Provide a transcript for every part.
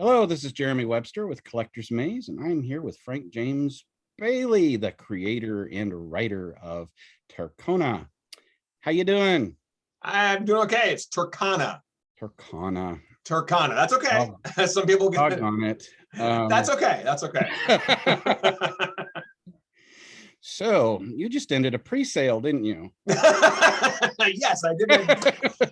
Hello, this is Jeremy Webster with Collector's Maze, and I'm here with Frank James Bailey, the creator and writer of Turkana. How you doing? I'm doing okay. It's Turkana. Turkana. Turkana. That's okay. Oh, Some people get on it. That's okay. That's okay. So you just ended a pre-sale, didn't you? Yes, I did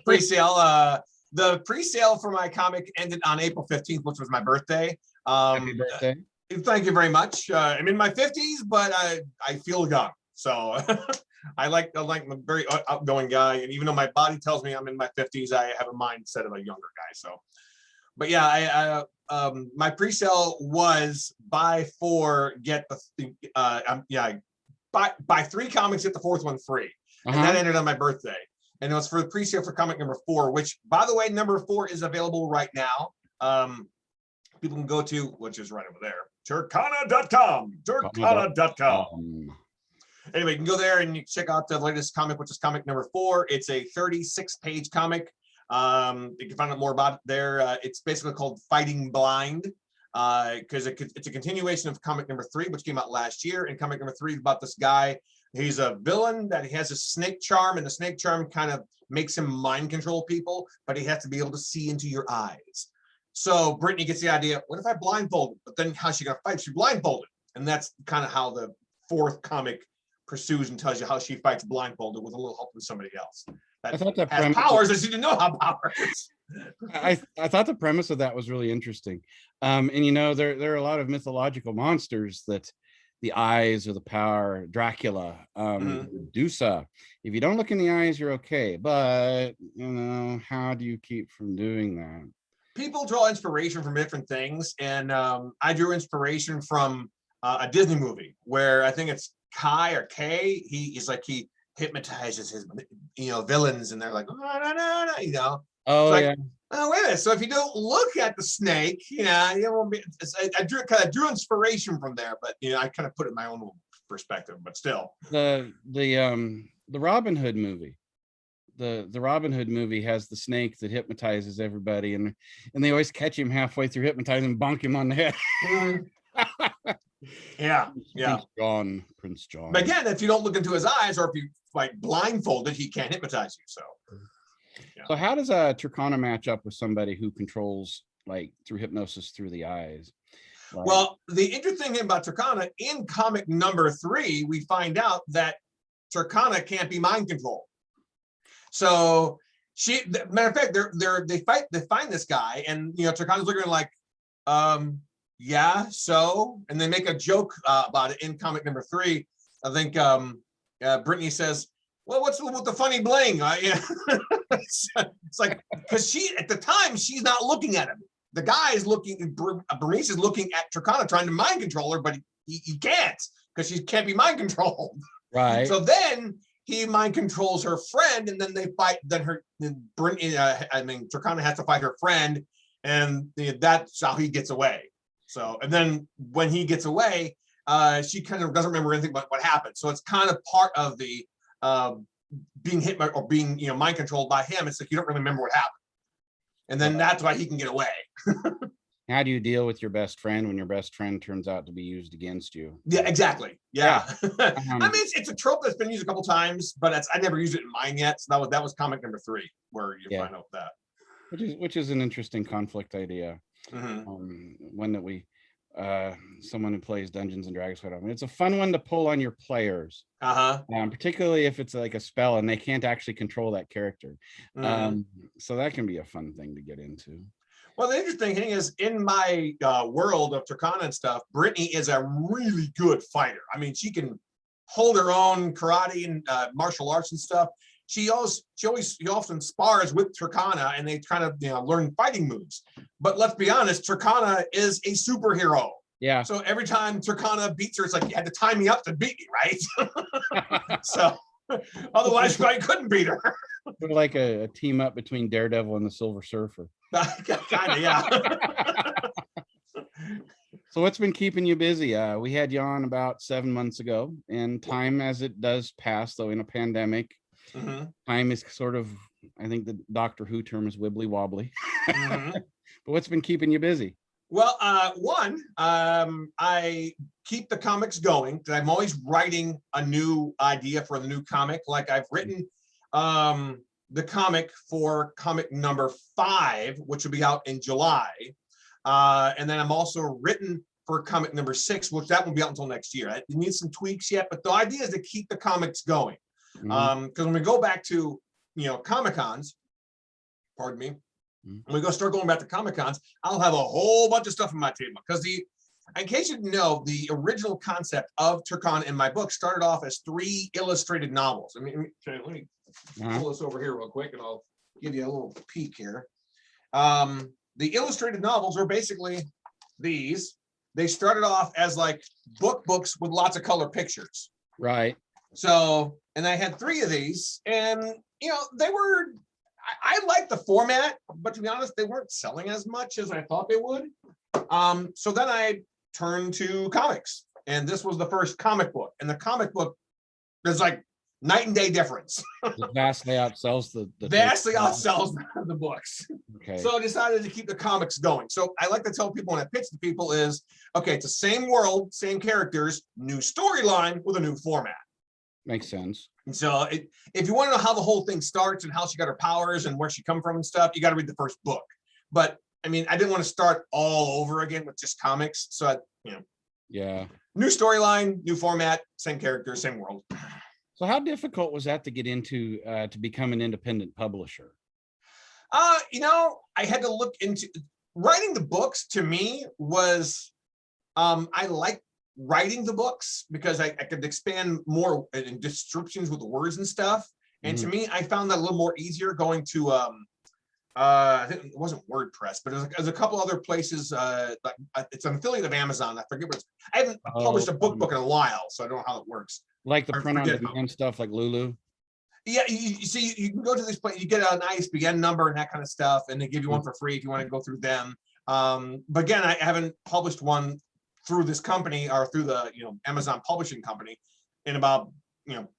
pre-sale. The pre-sale for my comic ended on April 15th, which was my birthday. Happy birthday. Thank you very much. I'm in my 50s, but I feel young. So I like I'm a very outgoing guy. And even though my body tells me I'm in my 50s, I have a mindset of a younger guy. So, but yeah, my pre-sale was buy four, get the, buy three comics, get the fourth one free. And that ended on my birthday. And it was for the pre-sale for comic number 4, which, by the way, number 4 is available right now. People can go to, which is right over there, Turkana.com. Turkana.com. Anyway, you can go there and you check out the latest comic, which is comic number 4. It's a 36-page comic. You can find out more about it there. It's basically called Fighting Blind, because it's a continuation of comic number 3, which came out last year. And comic number 3 is about this guy. He's a villain that he has a snake charm, and the snake charm kind of makes him mind control people, but he has to be able to see into your eyes. So Brittany gets the idea, what if I blindfold him? But then how's she going to fight? She blindfolded. And that's kind of how the 4th comic pursues and tells you how she fights blindfolded with a little help from somebody else. That has powers that she didn't know how powers. I thought the premise of that was really interesting. And you know, there are a lot of mythological monsters that the eyes or the power. Dracula, Medusa. If you don't look in the eyes, you're okay. But you know, how do you keep from doing that? People draw inspiration from different things, and I drew inspiration from a Disney movie where I think it's Kai or Kay. He's like he hypnotizes his villains, and they're like, oh, no, you know. Oh, like, yeah. Oh, wait a minute. So if you don't look at the snake, you won't be. I drew inspiration from there, but I kind of put it in my own perspective. But still, the Robin Hood movie, the Robin Hood movie has the snake that hypnotizes everybody, and they always catch him halfway through hypnotizing and bonk him on the head. Yeah. Prince John. But again, if you don't look into his eyes, or if you blindfolded, he can't hypnotize you. So. Yeah. So how does a Turkana match up with somebody who controls through hypnosis through the eyes? Well, the interesting thing about Turkana, in comic number 3, we find out that Turkana can't be mind controlled. So matter of fact, they find this guy, and Turkana's looking like, yeah, so, and they make a joke about it in comic number 3. I think Brittany says, well, what's with the funny bling? It's like, because at the time, she's not looking at him. The guy is looking, Bernice is looking at Turkana, trying to mind control her, but he can't, because she can't be mind controlled. Right. So then he mind controls her friend, and then they fight. Turkana has to fight her friend, and that's how he gets away. So, and then when he gets away, she kind of doesn't remember anything about what happened. So it's kind of part of the being hit by, or being mind controlled by him. It's like you don't really remember what happened, and then that's why he can get away. How do you deal with your best friend when your best friend turns out to be used against you? Yeah, exactly. Yeah. I mean, it's a trope that's been used a couple times, but I never used it in mine yet. So that was comic number 3 where you find out that. Which is an interesting conflict idea. One that we someone who plays Dungeons and Dragons. It's a fun one to pull on your players, particularly if it's like a spell and they can't actually control that character. So that can be a fun thing to get into. Well, the interesting thing is, in my world of Turkana and stuff, Brittany is a really good fighter. I mean, she can hold her own karate and martial arts and stuff. She often spars with Turkana, and they kind of learn fighting moves. But let's be honest, Turkana is a superhero. Yeah. So every time Turkana beats her, it's like you had to tie me up to beat me, right? So otherwise, I couldn't beat her. Sort of like a team up between Daredevil and the Silver Surfer. Kind of, yeah. So what's been keeping you busy? We had you on about 7 months ago, and time as it does pass, though in a pandemic, time is sort of, I think the Doctor Who term is wibbly wobbly. But what's been keeping you busy? Well, I keep the comics going because I'm always writing a new idea for the new comic. Like I've written the comic for comic number 5, which will be out in July. And then I'm also written for comic number 6, which that won't be out until next year. It needs some tweaks yet, but the idea is to keep the comics going. Because when we go back to, Comic-Cons, pardon me, when we start going back to Comic-Cons, I'll have a whole bunch of stuff on my table. Because in case you didn't know, the original concept of Turkana in my book started off as 3 illustrated novels. Let me pull this over here real quick, and I'll give you a little peek here. The illustrated novels are basically these. They started off as like books with lots of color pictures. Right. So, and I had 3 of these, and they were. I like the format, but to be honest, they weren't selling as much as I thought they would. So then I turned to comics, and this was the first comic book. And the comic book, there's like night and day difference. It vastly outsells the outsells the books. Okay. So I decided to keep the comics going. So I like to tell people when I pitch to people is, okay, it's the same world, same characters, new storyline with a new format. Makes sense. And so if you want to know how the whole thing starts and how she got her powers and where she come from and stuff, you got to read the first book. But I mean, I didn't want to start all over again with just comics. So yeah, new storyline, new format, same characters, same world. So how difficult was that to get into to become an independent publisher? I had to look into writing the books. To me was I like writing the books because I could expand more in descriptions with the words and stuff. And to me, I found that a little more easier going to I think it wasn't WordPress, but there's a couple other places. It's an affiliate of Amazon. I forget what it's. I haven't published a book in a while, so I don't know how it works. Like the print on demand stuff, like Lulu. Yeah, you see, you can go to this place, you get an ISBN number and that kind of stuff, and they give you one for free if you want to go through them. But again, I haven't published one through this company or through the Amazon publishing company in about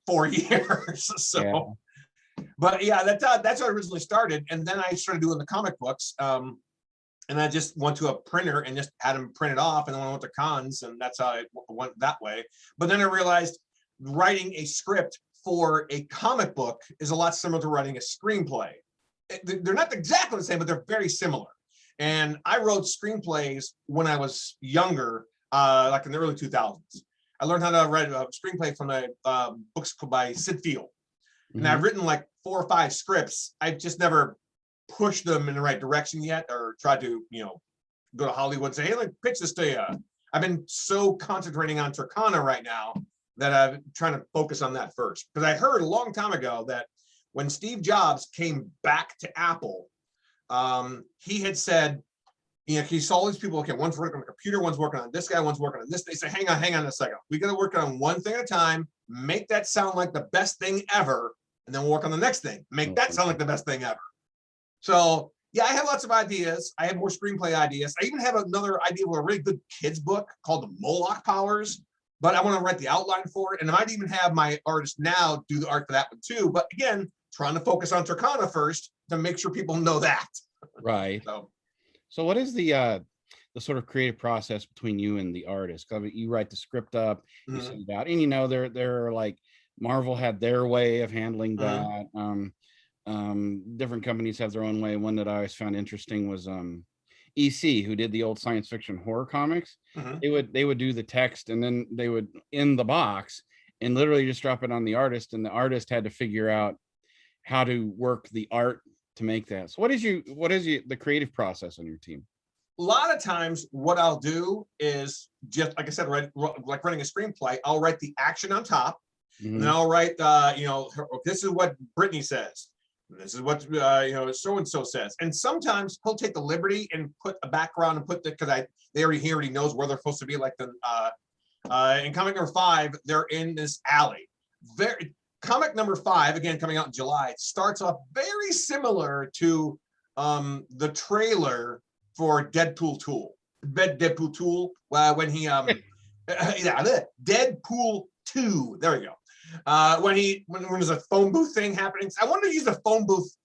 4 years. So, yeah. But yeah, that's how I originally started, and then I started doing the comic books. And I just went to a printer and just had them printed off, and then I went to cons, and that's how I went that way. But then I realized writing a script for a comic book is a lot similar to writing a screenplay. They're not exactly the same, but they're very similar. And I wrote screenplays when I was younger, like in the early 2000s. I learned how to write a screenplay from books by Sid Field. And I've written like 4 or 5 scripts. I've just never pushed them in the right direction yet, or tried to, go to Hollywood and say, hey, let me pitch this to you. I've been so concentrating on Turkana right now that I'm trying to focus on that first. Because I heard a long time ago that when Steve Jobs came back to Apple, he had said, he saw all these people, okay, one's working on a computer, one's working on this guy, one's working on this. They say, hang on a second. We got to work on one thing at a time, make that sound like the best thing ever, and then we'll work on the next thing, make that sound like the best thing ever. So yeah, I have lots of ideas. I have more screenplay ideas. I even have another idea for a really good kids book called The Moloch Powers, but I want to write the outline for it. And I might even have my artist now do the art for that one too. But again, trying to focus on Turkana first to make sure people know that. Right. So what is the sort of creative process between you and the artist? Because you write the script up, you send it out, and they're like Marvel had their way of handling that. Different companies have their own way. One that I always found interesting was EC, who did the old science fiction horror comics. They would do the text, and then they would in the box and literally just drop it on the artist, and the artist had to figure out how to work the art to make that. So what is the creative process on your team? A lot of times what I'll do is just, like I said, like writing a screenplay, I'll write the action on top, and then I'll write, this is what Brittany says. This is what so-and-so says. And sometimes he'll take the liberty and put a background and put he already knows where they're supposed to be. Like in comic number 5, they're in this alley. Comic number 5, again, coming out in July, starts off very similar to the trailer for Deadpool 2. When he Deadpool 2. There we go. When there's a phone booth thing happening. I wanted to use a phone booth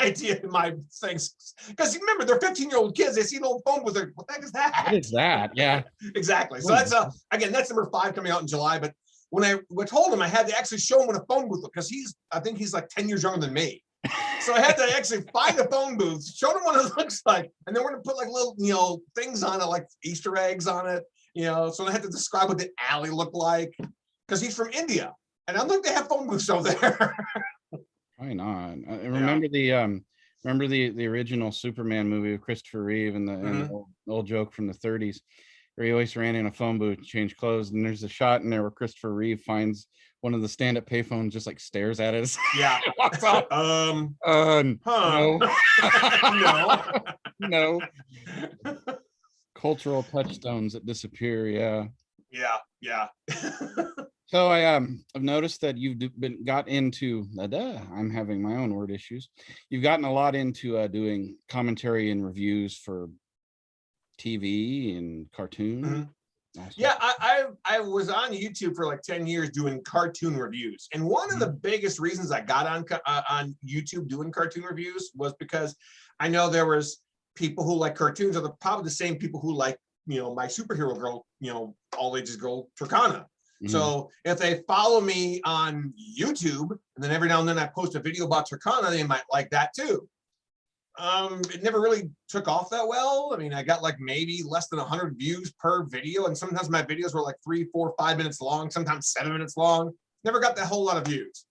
idea in my things. Because remember, they're 15-year-old kids. They see an old phone with their, what the heck is that? What is that? Yeah. Exactly. So that's again, that's number 5 coming out in July. But when I told him, I had to actually show him what a phone booth looked, because I think he's like 10 years younger than me. So I had to actually find a phone booth, show him what it looks like, and then we're gonna put like little, things on it, like Easter eggs on it, So I had to describe what the alley looked like, because he's from India, and I don't think they have phone booths over there. Why not? I remember the original Superman movie with Christopher Reeve and the old joke from the 30s, where he always ran in a phone booth, changed clothes, and there's a shot in there where Christopher Reeve finds one of the stand-up payphones, just like stares at it. Yeah. Walks off. No. No. Cultural touchstones that disappear. Yeah. So I've noticed that you've got into I'm having my own word issues. You've gotten a lot into doing commentary and reviews for TV and cartoon. Yeah, I was on YouTube for like 10 years doing cartoon reviews, and one of the biggest reasons I got on YouTube doing cartoon reviews was because I know there was people who like cartoons are probably the same people who like my superhero girl, all ages girl Turkana. So if they follow me on YouTube, and then every now and then I post a video about Turkana, they might like that too. It never really took off that well. I mean, I got like maybe less than 100 views per video, and sometimes my videos were like 3, 4, 5 minutes long, sometimes 7 minutes long. Never got that whole lot of views.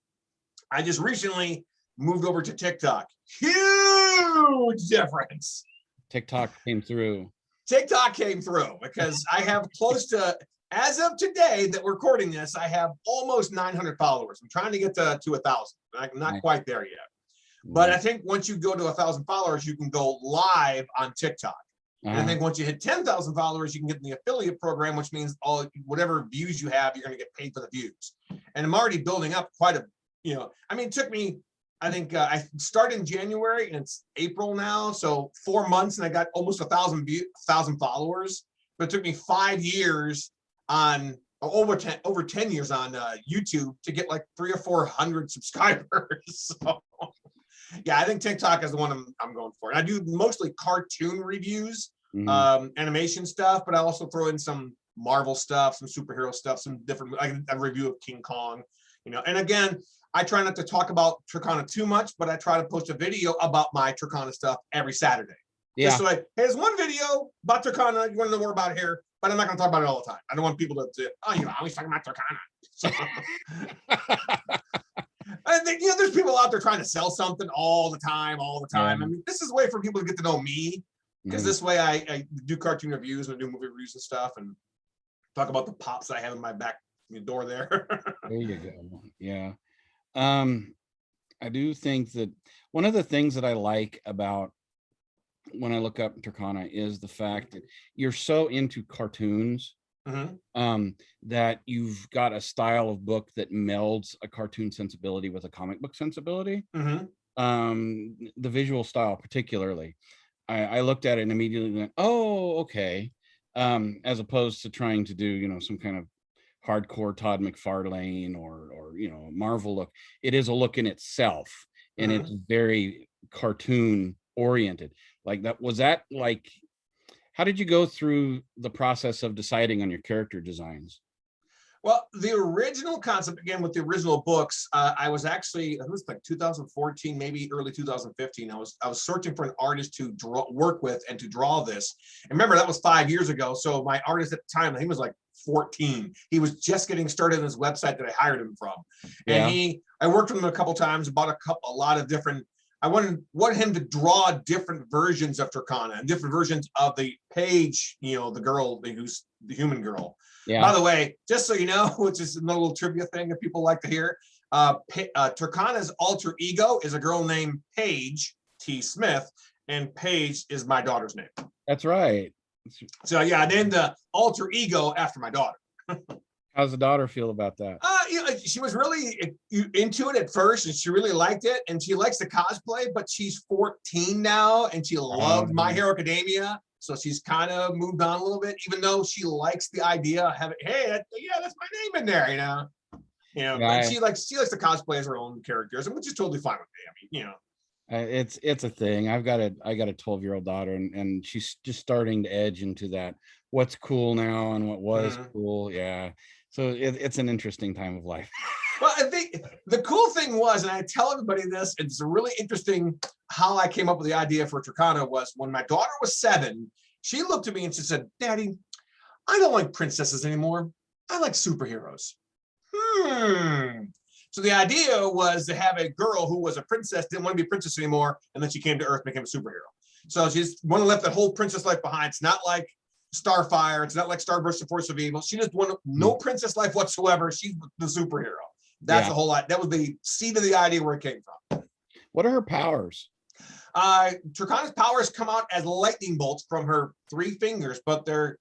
I just recently moved over to TikTok. Huge difference. TikTok came through. TikTok came through because I have close to, as of today that we're recording this, I have almost 900 followers. I'm trying to get to 1,000. I'm not quite there yet. But I think once you go to 1,000 followers, you can go live on TikTok. And I think once you hit 10,000 followers, you can get in the affiliate program, which means whatever views you have, you're going to get paid for the views. And I'm already building up quite a, it took me, I think I started in January and it's April now. So 4 months and I got almost 1,000 followers. But it took me 5 years over 10 years on YouTube to get like 300 or 400 subscribers. So yeah, I think TikTok is the one I'm going for. And I do mostly cartoon reviews, animation stuff, but I also throw in some Marvel stuff, some superhero stuff, some different, like a review of King Kong, And again, I try not to talk about Turkana too much, but I try to post a video about my Turkana stuff every Saturday. Yeah. Just so here's one video about Turkana. You want to know more about it here, but I'm not going to talk about it all the time. I don't want people to say, I always talking about Turkana. So, I think, there's people out there trying to sell something all the time. I mean, this is a way for people to get to know me, because this way I do cartoon reviews and I do movie reviews and stuff, and talk about the pops I have in my back door there. There you go. Yeah. I do think that one of the things that I like about when I look up Turkana is the fact that you're so into cartoons that you've got a style of book that melds a cartoon sensibility with a comic book sensibility. The visual style particularly. I looked at it and immediately went, oh, okay. As opposed to trying to do, some kind of hardcore Todd McFarlane or Marvel look. It is a look in itself, and it's very cartoon oriented. Like that, was that like, how did you go through the process of deciding on your character designs? Well, the original concept, again, with the original books, I was actually, it was like 2014, maybe early 2015. I was searching for an artist to work with and to draw this. And remember, that was 5 years ago. So my artist at the time, he was like 14. He was just getting started on his website that I hired him from. And I worked with him a couple times, bought a lot of different, I wanted him to draw different versions of Turkana and different versions of the Paige, the girl who's the human girl. Yeah. By the way, just so you know, which is another little trivia thing that people like to hear, Turkana's alter ego is a girl named Paige T. Smith, and Paige is my daughter's name. That's right. So yeah, I named the alter ego after my daughter. How's the daughter feel about that? She was really into it at first, and she really liked it, and she likes to cosplay, but she's 14 now, and she loved My Hero Academia, so she's kind of moved on a little bit, even though she likes the idea of having, hey, that's my name in there, And she likes to cosplay as her own characters, and which is totally fine with me. I mean, It's a thing. I got a 12-year-old daughter, and she's just starting to edge into that what's cool now and what was cool. Yeah. So it's an interesting time of life. Well, I think the cool thing was, and I tell everybody this, it's really interesting how I came up with the idea for Turkana was when my daughter was 7, she looked at me and she said, "Daddy, I don't like princesses anymore. I like superheroes." So the idea was to have a girl who was a princess, didn't want to be a princess anymore, and then she came to Earth, became a superhero. So she just wanted to left that whole princess life behind. It's not like Starfire. It's not like Starburst, the Force of Evil. She just wanted no princess life whatsoever. She's the superhero. That's the whole lot. That was the seed of the idea where it came from. What are her powers? Turkana's powers come out as lightning bolts from her 3 fingers, but they're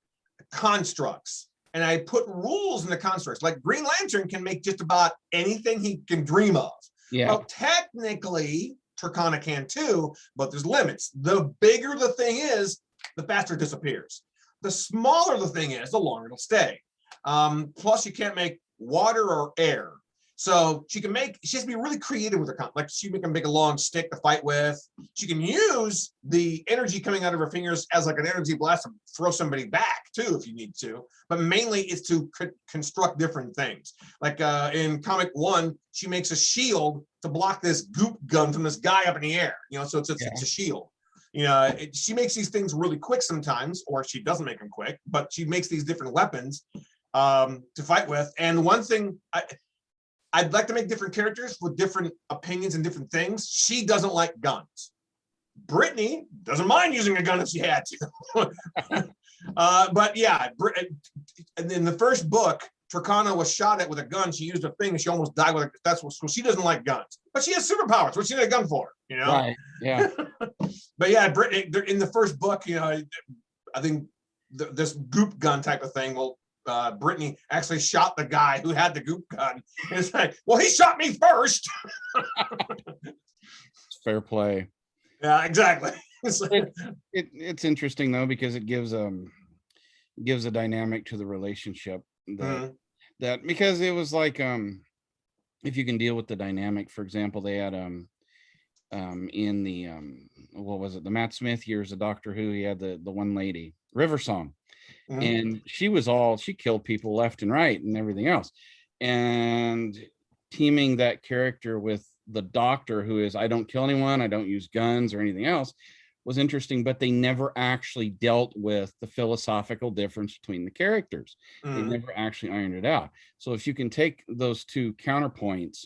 constructs. And I put rules in the constructs. Like Green Lantern can make just about anything he can dream of. Yeah. Well, technically, Turkana can too, but there's limits. The bigger the thing is, the faster it disappears. The smaller the thing is, the longer it'll stay. Plus, you can't make water or air. So she has to be really creative with her, like she can make a long stick to fight with. She can use the energy coming out of her fingers as like an energy blast to throw somebody back too, if you need to. But mainly it's to construct different things. Like in comic 1, she makes a shield to block this goop gun from this guy up in the air. So it's a shield. She makes these things really quick sometimes, or she doesn't make them quick, but she makes these different weapons to fight with. And one thing I'd like to make different characters with different opinions and different things. She doesn't like guns. Brittany doesn't mind using a gun if she had to. But yeah, and in the first book, Turkana was shot at with a gun. She used a thing and she almost died with it. So she doesn't like guns. But she has superpowers. What's she need a gun for? Right. Yeah. But yeah, Brittany, in the first book, I think this goop gun type of thing will. Brittany actually shot the guy who had the goop gun. And it's like, well, he shot me first. Fair play. Yeah, exactly. It's interesting though, because it gives a dynamic to the relationship that because it was like if you can deal with the dynamic. For example, they had in the what was it, the Matt Smith years of Doctor Who, he had the one lady, River Song. And she killed people left and right and everything else. And teaming that character with the Doctor, who is, I don't kill anyone, I don't use guns or anything else, was interesting, but they never actually dealt with the philosophical difference between the characters. They never actually ironed it out. So if you can take those two counterpoints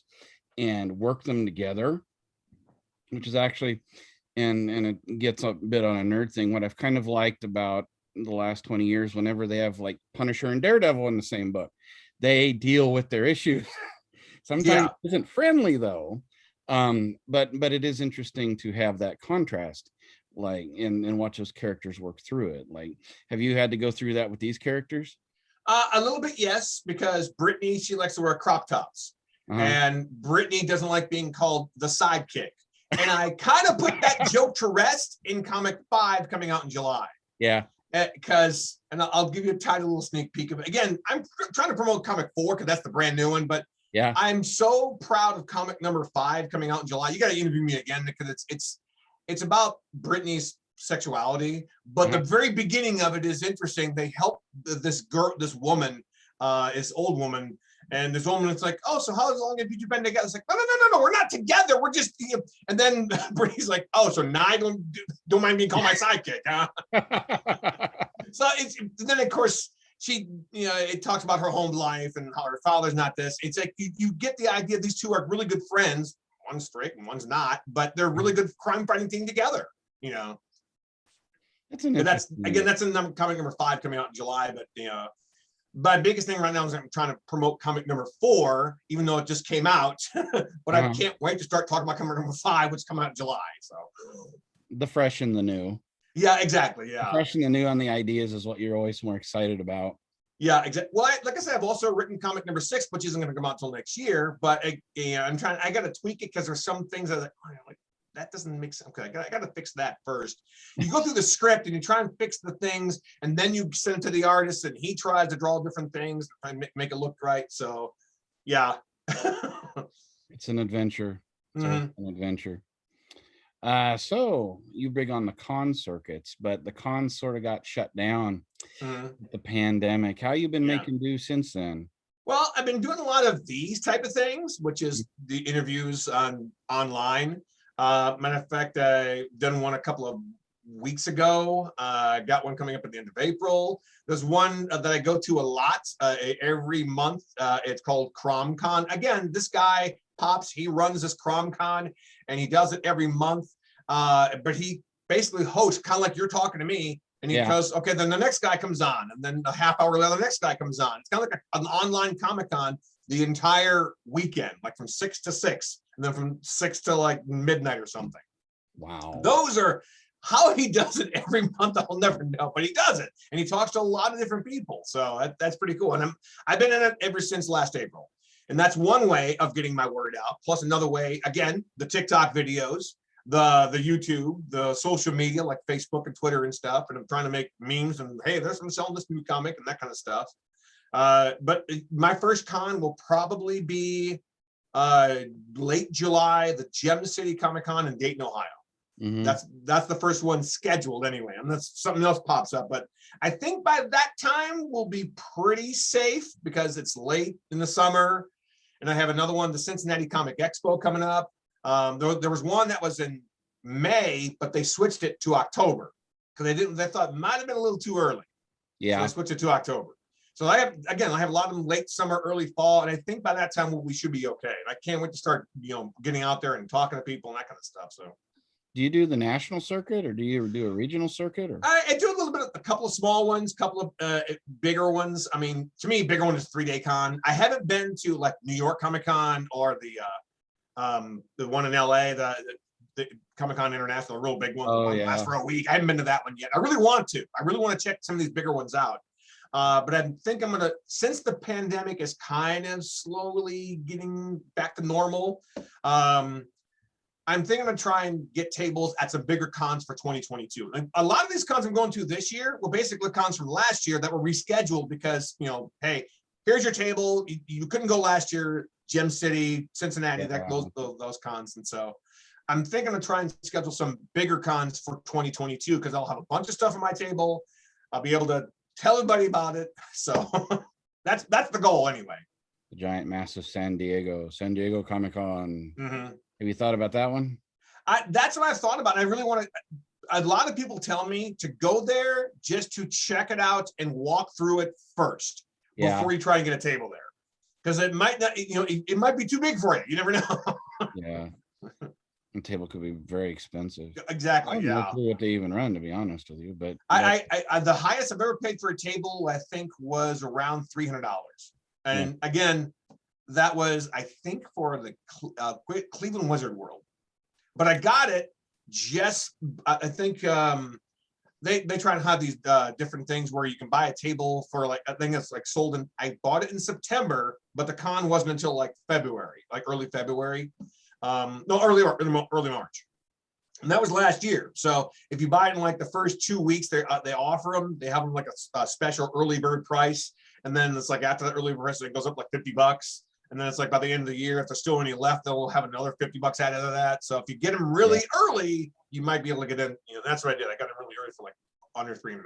and work them together, which is actually, and it gets a bit on a nerd thing, what I've kind of liked about the last 20 years, whenever they have like Punisher and Daredevil in the same book, they deal with their issues. Sometimes it isn't friendly though, but it is interesting to have that contrast, like and watch those characters work through it. Like, have you had to go through that with these characters? A little bit, yes, because Brittany, she likes to wear crop tops, and Brittany doesn't like being called the sidekick. And I kind of put that joke to rest in comic 5 coming out in July. Yeah. Because, and I'll give you a tiny little sneak peek of it. Again, I'm trying to promote comic 4 because that's the brand new one, but yeah, I'm so proud of comic number 5 coming out in July. You got to interview me again because it's about Brittany's sexuality, but the very beginning of it is interesting. They help this woman, this old woman, and this woman, it's like, oh, so how long have you been together? It's like, no, we're not together. We're just, and then Brittany's like, oh, so now I don't mind being called my sidekick, huh? So then of course she, it talks about her home life and how her father's not this. It's like you get the idea these two are really good friends. One's straight and one's not, but they're really good crime fighting team together. That's in comic number 5 coming out in July. But my biggest thing right now is I'm trying to promote comic number 4, even though it just came out. But I can't wait to start talking about comic number 5, which come out in July. So the fresh and the new. Yeah, exactly. Yeah, the fresh and the new on the ideas is what you're always more excited about. Yeah, exactly. Well, like I said, I've also written comic number 6, which isn't going to come out until next year. But I'm trying. I got to tweak it because there's some things that that doesn't make sense. Okay, I got to fix that first. You go through the script and you try and fix the things, and then you send it to the artist, and he tries to draw different things and make it look right. So, yeah, it's an adventure. It's an adventure. So you big on the con circuits, but the cons sort of got shut down with the pandemic. How you been making do since then? Well, I've been doing a lot of these type of things, which is the interviews online. Matter of fact, I done one a couple of weeks ago. I got one coming up at the end of April. There's one that I go to a lot every month. It's called CromCon. Again, this guy Pops, he runs this CromCon, and he does it every month. But he basically hosts, kind of like you're talking to me. And he goes, okay, then the next guy comes on. And then a half hour later, the next guy comes on. It's kind of like an online Comic-Con the entire weekend, like from 6 to 6, and then from 6 to like midnight or something. Wow. Those are how he does it every month. I'll never know, but he does it. And he talks to a lot of different people. So that's pretty cool. And I've been in it ever since last April. And that's one way of getting my word out. Plus another way, again, the TikTok videos, the YouTube, the social media like Facebook and Twitter and stuff. And I'm trying to make memes and, hey, I'm selling this new comic and that kind of stuff. But my first con will probably be late July, the Gem City Comic-Con in Dayton, Ohio. That's the first one scheduled anyway, unless something else pops up. But I think by that time we'll be pretty safe because it's late in the summer. And I have another one, the Cincinnati Comic Expo coming up. There was one that was in May, but they switched it to October because they thought it might have been a little too early. Yeah. So they switched it to October. So I have a lot of them late summer, early fall, and I think by that time we should be okay. And I can't wait to start, getting out there and talking to people and that kind of stuff. So. Do you do the national circuit, or do you do a regional circuit? Or I do a little bit of a couple of small ones, couple of bigger ones. I mean, to me, bigger one is 3-day con. I haven't been to like New York Comic Con or the one in LA, the Comic Con International, a real big one. Oh, yeah. Lasts for a week. I haven't been to that one yet. I really want to. I really want to check some of these bigger ones out. But I think I'm gonna, since the pandemic is kind of slowly getting back to normal. I'm thinking of try and get tables at some bigger cons for 2022. And a lot of these cons I'm going to this year were basically cons from last year that were rescheduled because, hey, here's your table. You couldn't go last year, Gem City, Cincinnati, those cons. And so I'm thinking of trying to schedule some bigger cons for 2022 because I'll have a bunch of stuff on my table. I'll be able to tell everybody about it. So that's the goal anyway. The giant, massive San Diego Comic-Con. Have you thought about that one? That's what I've thought about. I really want to. A lot of people tell me to go there just to check it out and walk through it first before you try and get a table there, because it might not. It might be too big for you. You never know. Yeah, the table could be very expensive. Exactly. I don't know what they even run, to be honest with you. But I the highest I've ever paid for a table, I think, was around $300, and again. That was, I think, for the Cleveland Wizard World, but I got it just. I think they try to have these different things where you can buy a table for like, I think it's like sold in. I bought it in September, but the con wasn't until like February, like early February. Early March, and that was last year. So if you buy it in like the first 2 weeks, they offer them. They have them like a special early bird price, and then it's like after the early bird price, it goes up like $50. And then it's like by the end of the year, if there's still any left, they'll have another $50 added to that. So if you get them really early, you might be able to get in. That's what I did. I got it really early for like under $300.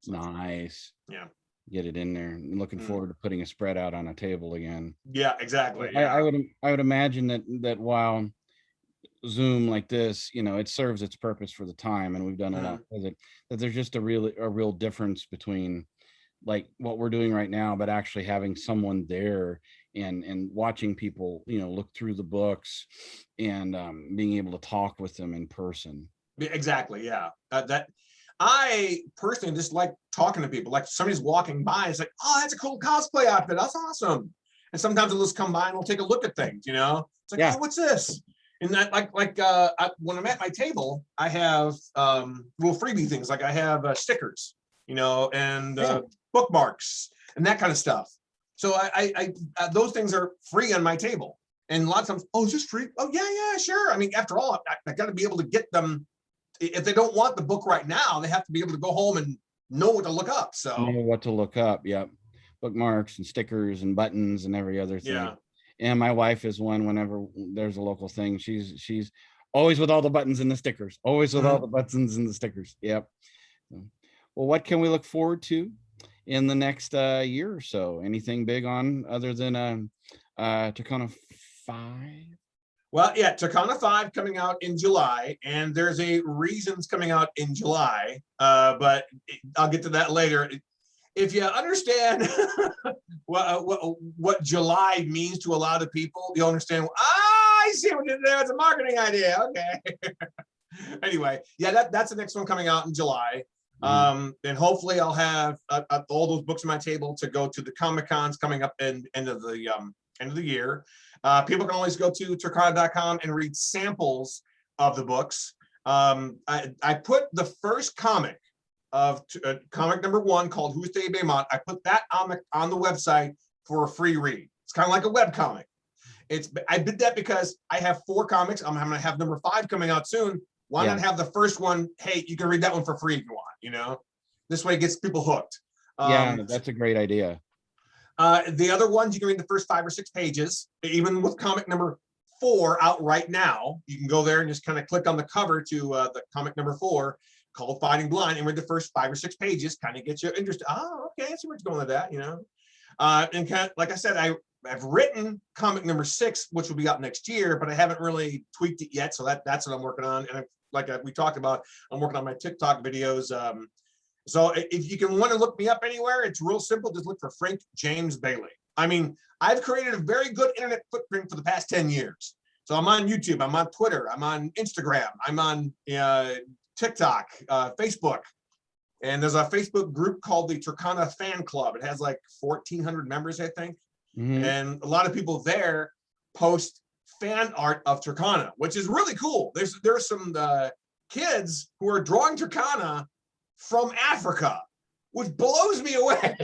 So, nice. Yeah. Get it in there. I'm looking forward to putting a spread out on a table again. Yeah, exactly. Yeah. I would imagine that while Zoom like this, it serves its purpose for the time, and we've done a lot with it, that there's just a real difference between like what we're doing right now, but actually having someone there and watching people, look through the books and being able to talk with them in person. Exactly. Yeah. That I personally just like talking to people. Like somebody's walking by, it's like, oh, that's a cool cosplay outfit. That's awesome. And sometimes they'll just come by and we'll take a look at things. It's like, oh, what's this? And that when I'm at my table, I have little freebie things. Like I have stickers, and bookmarks and that kind of stuff. So I those things are free on my table. And a lot of times, oh, is this free? Oh, yeah, sure. I mean, after all, I got to be able to get them. If they don't want the book right now, they have to be able to go home and know what to look up. So know what to look up. Yep. Bookmarks and stickers and buttons and every other thing. Yeah. And my wife is one. Whenever there's a local thing, she's always with all the buttons and the stickers, always with all the buttons and the stickers. Yep. Well, what can we look forward to in the next year or so? Anything big on other than Turkana 5? Well, yeah, Turkana 5 coming out in July, and there's a Reasons coming out in July, but I'll get to that later. If you understand what July means to a lot of people, you'll understand, I see what you did there. It's a marketing idea. Okay. Anyway, yeah, that's the next one coming out in July. And hopefully I'll have all those books on my table to go to the Comic-Cons coming up in end of the year. People can always go to Turkana.com and read samples of the books. I put the first comic of comic number 1 called Who's Day Baymont. I put that on the website for a free read. It's kind of like a web comic. I did that because I have 4 comics. I'm going to have number 5 coming out soon. Why not have the first one? Hey, you can read that one for free if you want, This way it gets people hooked. Yeah, that's a great idea. The other ones, you can read the first 5 or 6 pages. Even with comic number 4 out right now, you can go there and just kind of click on the cover to the comic number 4 called Fighting Blind and read the first 5 or 6 pages, kind of get you interested. Oh, okay, I see where it's going with that, And kind of, like I said, I've written comic number 6, which will be out next year, but I haven't really tweaked it yet. So that's what I'm working on. And we talked about, I'm working on my TikTok videos. So if you can want to look me up anywhere, it's real simple. Just look for Frank James Bailey. I mean, I've created a very good internet footprint for the past 10 years. So I'm on YouTube, I'm on Twitter, I'm on Instagram, I'm on TikTok, Facebook. And there's a Facebook group called the Turkana Fan Club. It has like 1,400 members, I think. And a lot of people there post fan art of Turkana, which is really cool. There's some kids who are drawing Turkana from Africa, which blows me away.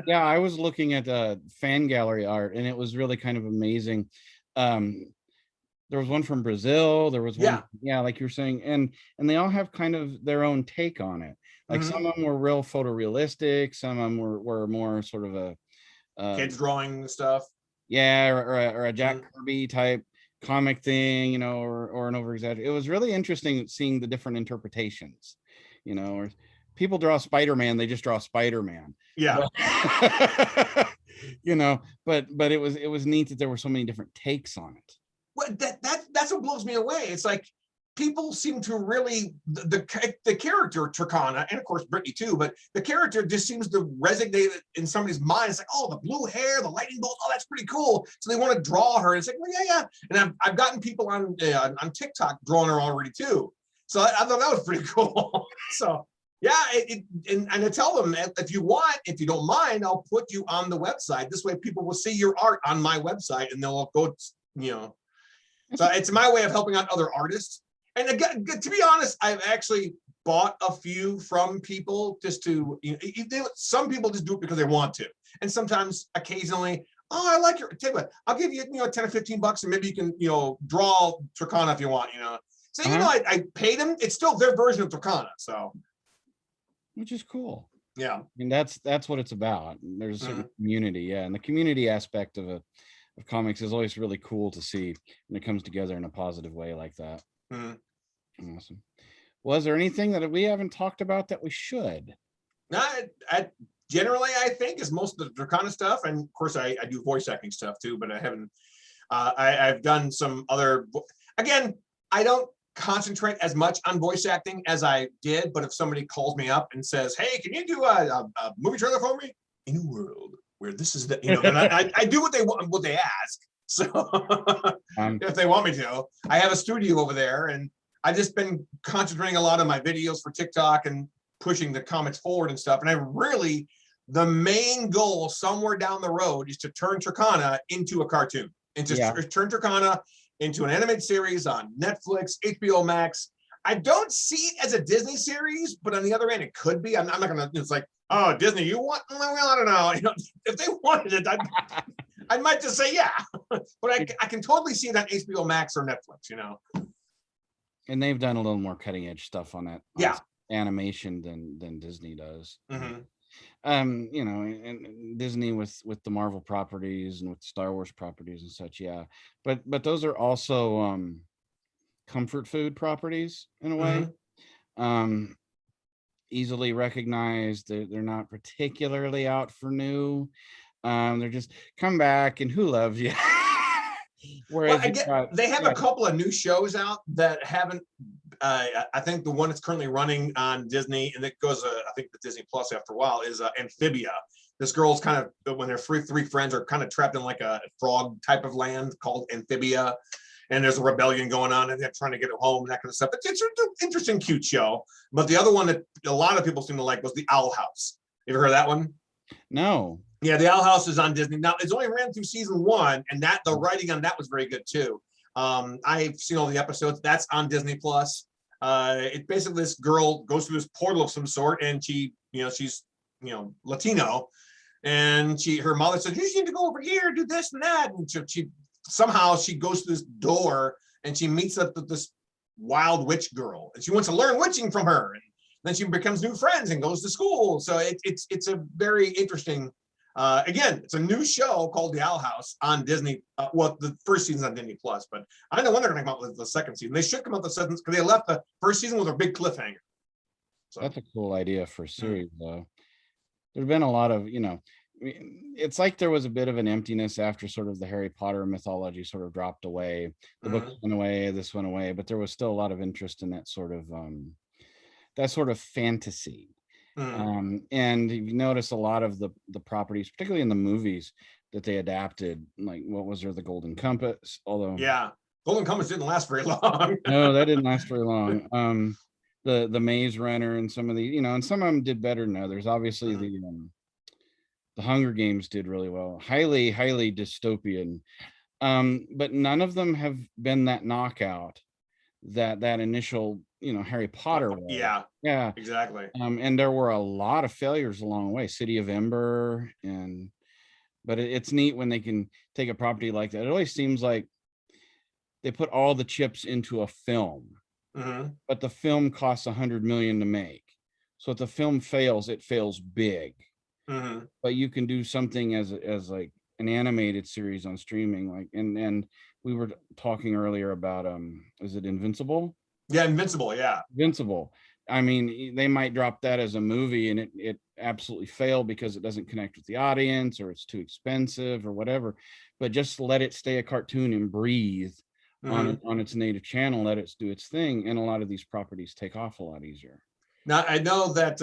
Yeah, I was looking at fan gallery art, and it was really kind of amazing. There was one from Brazil. There was one, like you're saying, and they all have kind of their own take on it. Like some of them were real photorealistic. Some of them were more sort of a kids drawing stuff. Yeah, or a Jack Kirby type comic thing, or an over exaggeration. It was really interesting seeing the different interpretations, or people draw Spider-Man, they just draw Spider-Man. Yeah. But it was neat that there were so many different takes on it. Well, that's what blows me away. It's like people seem to really the character Turkana, and of course Brittany too, but the character just seems to resonate in somebody's mind. It's like, oh, the blue hair, the lightning bolt, oh, that's pretty cool. So they want to draw her. It's like, well, yeah. And I've gotten people on TikTok drawing her already too. So I thought that was pretty cool. So yeah, and I tell them, if you don't mind, I'll put you on the website. This way people will see your art on my website and they'll go, So it's my way of helping out other artists. And again, to be honest, I've actually bought a few from people just to, some people just do it because they want to. And sometimes occasionally, oh, I like your, tell you what, I'll give you, 10 or $15 and maybe you can, draw Turkana if you want, So, I paid them. It's still their version of Turkana. So. Which is cool. Yeah. And that's what it's about. There's a certain community. Yeah. And the community aspect of comics is always really cool to see when it comes together in a positive way like that. Awesome. Was there anything that we haven't talked about that we should? Generally, I think is most of the Turkana stuff, and of course, I do voice acting stuff too. But I haven't. I've done some other. Again, I don't concentrate as much on voice acting as I did. But if somebody calls me up and says, "Hey, can you do a movie trailer for me?" In a world where this is the, then I do what they want, what they ask. So if they want me to, I have a studio over there, and I've just been concentrating a lot on my videos for TikTok and pushing the comics forward and stuff. And the main goal somewhere down the road is to turn Turkana into a cartoon, and to turn Turkana into an animated series on Netflix, HBO Max. I don't see it as a Disney series, but on the other end, it could be. I'm not gonna. It's like, oh, Disney, you want? Well, I don't know. If they wanted it, I might just say yeah. But I can totally see it on HBO Max or Netflix. And they've done a little more cutting edge stuff on it. Yeah. Animation than Disney does. Mm-hmm. And Disney with the Marvel properties and with Star Wars properties and such, yeah. But those are also comfort food properties in a way. Easily recognized. They're not particularly out for new. They're just come back and who loves you. Whereas they have a couple of new shows out that haven't. I think the one that's currently running on Disney, and it goes, I think, the Disney Plus after a while, is Amphibia. This girl's kind of, when their three friends are kind of trapped in like a frog type of land called Amphibia, and there's a rebellion going on, and they're trying to get it home and that kind of stuff. It's an interesting, cute show. But the other one that a lot of people seem to like was the Owl House. You ever heard of that one? No. Yeah, the Owl House is on Disney. Now, it's only ran through season 1, and that the writing on that was very good too. I've seen all the episodes. That's on Disney Plus. It's basically this girl goes through this portal of some sort, and she's Latino, and her mother says, you need to go over here, do this and that, and she somehow goes to this door, and she meets up with this wild witch girl, and she wants to learn witching from her, and then she becomes new friends and goes to school. So it's a very interesting. Again, it's a new show called The Owl House on Disney. Well, the first season's on Disney Plus, but I don't know when they're going to come out with the second season. They should come out the second because they left the first season with a big cliffhanger. So that's a cool idea for a series, though. There've been a lot of, it's like there was a bit of an emptiness after sort of the Harry Potter mythology sort of dropped away. The books went away, this went away, but there was still a lot of interest in that sort of fantasy. And you notice a lot of the properties, particularly in the movies that they adapted, like what was there, the Golden Compass, although Golden Compass didn't last very long. No, that didn't last very long. The Maze Runner and some of the, and some of them did better than others. Obviously the Hunger Games did really well, highly dystopian, but none of them have been that knockout that initial Harry Potter was. Yeah, exactly. And there were a lot of failures along the way. City of Ember, but it's neat when they can take a property like that. It always seems like they put all the chips into a film, but the film costs $100 million to make. So if the film fails, it fails big. But you can do something as like an animated series on streaming, like and we were talking earlier about is it Invincible? Yeah, Invincible. Yeah, Invincible. I mean, they might drop that as a movie and it absolutely failed because it doesn't connect with the audience or it's too expensive or whatever. But just let it stay a cartoon and breathe on its native channel. Let it do its thing, and a lot of these properties take off a lot easier. Now I know that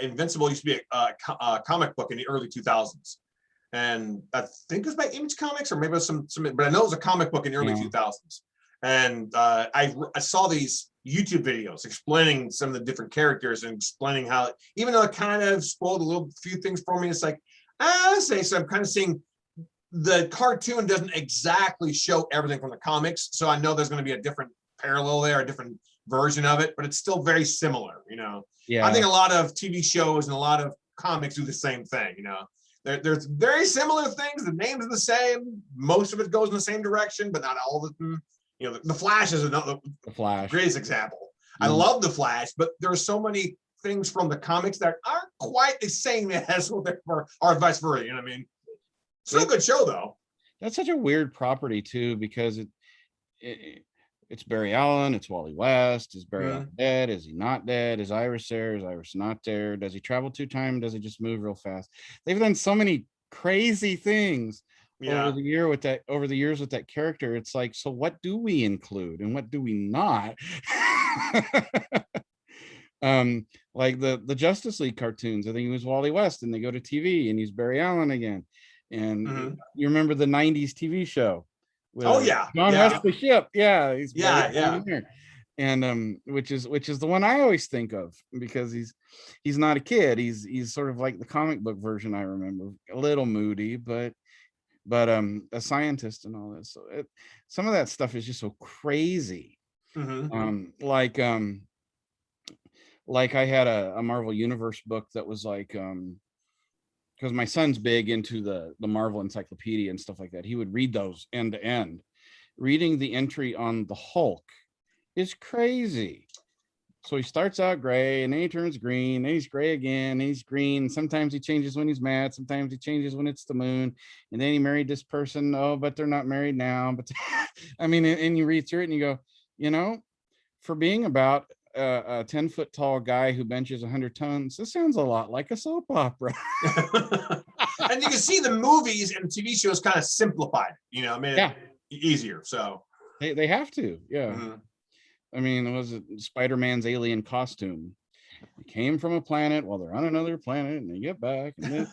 Invincible used to be a comic book in the early 2000s, and I think it was by Image Comics or maybe it was some, but I know it was a comic book in the early 2000s. And I saw these YouTube videos explaining some of the different characters and explaining how, even though it kind of spoiled a few things for me, it's like, I'm kind of seeing the cartoon doesn't exactly show everything from the comics. So I know there's going to be a different parallel there, a different version of it, but it's still very similar, Yeah. I think a lot of TV shows and a lot of comics do the same thing, There's very similar things. The names are the same. Most of it goes in the same direction, but not all of them. The Flash is another greatest example. I love the Flash, but there are so many things from the comics that aren't quite the same as what they're for, or vice versa. You know what I mean? Still a good show, though. That's such a weird property too, because it's Barry Allen, it's Wally West. Is Barry Allen dead? Is he not dead? Is Iris there? Is Iris not there? Does he travel through time? Does he just move real fast? They've done so many crazy things over the years with that character. It's like, so what do we include and what do we not? Like the Justice League cartoons, I think it was Wally West, and they go to TV and he's Barry Allen again. And you remember the 90s TV show with John West the Ship. Yeah, he's and which is the one I always think of, because he's not a kid, he's sort of like the comic book version. I remember, a little moody, but a scientist and all this. So some of that stuff is just so crazy. Like I had a Marvel Universe book that was like, because my son's big into the Marvel encyclopedia and stuff like that. He would read those end to end. Reading the entry on the Hulk is crazy. So he starts out gray, and then he turns green, and he's gray again, and he's green. Sometimes he changes when he's mad. Sometimes he changes when it's the moon. And then he married this person. Oh, but they're not married now. But I mean, and you read through it and you go, you know, for being about a 10-foot tall guy who benches 100 tons, this sounds a lot like a soap opera. And you can see the movies and TV shows kind of simplified, you know, made it easier. So they have to, yeah. I mean, it was Spider-Man's alien costume. He came from a planet while they're on another planet, and they get back, and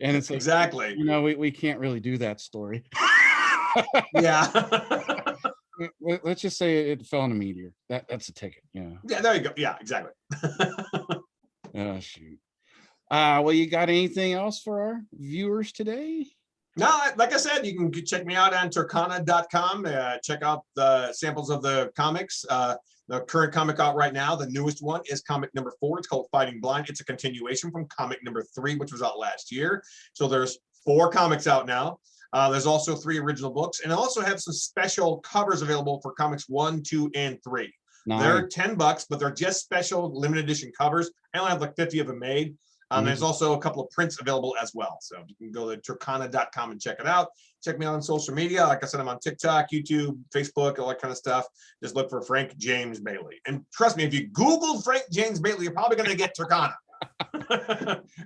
it's like, exactly. You know, we can't really do that story. Yeah. Let's just say it fell in a meteor. That's a ticket. Yeah. Yeah. There you go. Yeah. Exactly. Oh shoot. Well, you got anything else for our viewers today? No, like I said, you can check me out on Turkana.com. Check out the samples of the comics. The current comic out right now, the newest one is comic number 4. It's called Fighting Blind. It's a continuation from comic number 3, which was out last year. So there's 4 comics out now. There's also 3 original books, and I also have some special covers available for comics 1, 2, and 3. Nice. They're $10, but they're just special limited edition covers. I only have like 50 of them made. There's also a couple of prints available as well. So you can go to Turkana.com and check it out. Check me out on social media. Like I said, I'm on TikTok, YouTube, Facebook, all that kind of stuff. Just look for Frank James Bailey. And trust me, if you Google Frank James Bailey, you're probably going to get Turkana.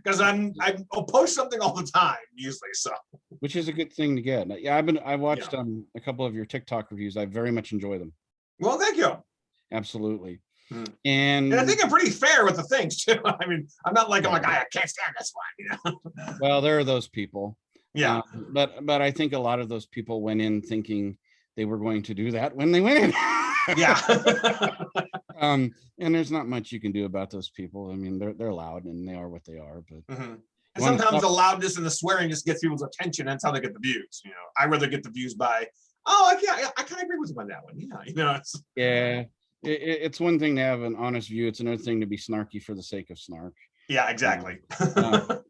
Because I'll post something all the time usually. So, which is a good thing to get. Yeah, I watched a couple of your TikTok reviews. I very much enjoy them. Well, thank you. Absolutely. And I think I'm pretty fair with the things too. I mean, I'm not like I can't stand this one, you know. Well, there are those people. Yeah. But I think a lot of those people went in thinking they were going to do that when they went in. Yeah. And there's not much you can do about those people. I mean, they're loud and they are what they are. But and sometimes the loudness and the swearing just gets people's attention. That's how they get the views. You know, I rather get the views by, I kind of agree with you on that one. Yeah, you know. It's one thing to have an honest view. It's another thing to be snarky for the sake of snark. Yeah, exactly.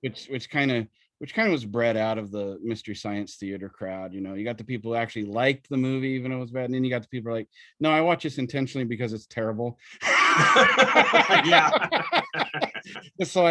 Which kind of was bred out of the Mystery Science Theater crowd. You know, you got the people who actually liked the movie even though it was bad, and then you got the people who are like, no, I watch this intentionally because it's terrible. Yeah. just so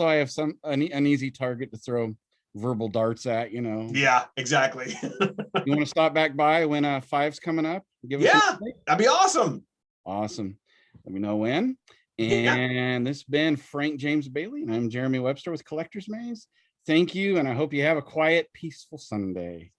I have an easy target to throw verbal darts at, you know. Yeah, exactly. You want to stop back by when 5's coming up? Give us that'd be awesome. Awesome. Let me know when. And this has been Frank James Bailey, and I'm Jeremy Webster with Collector's Maze. Thank you, and I hope you have a quiet, peaceful Sunday.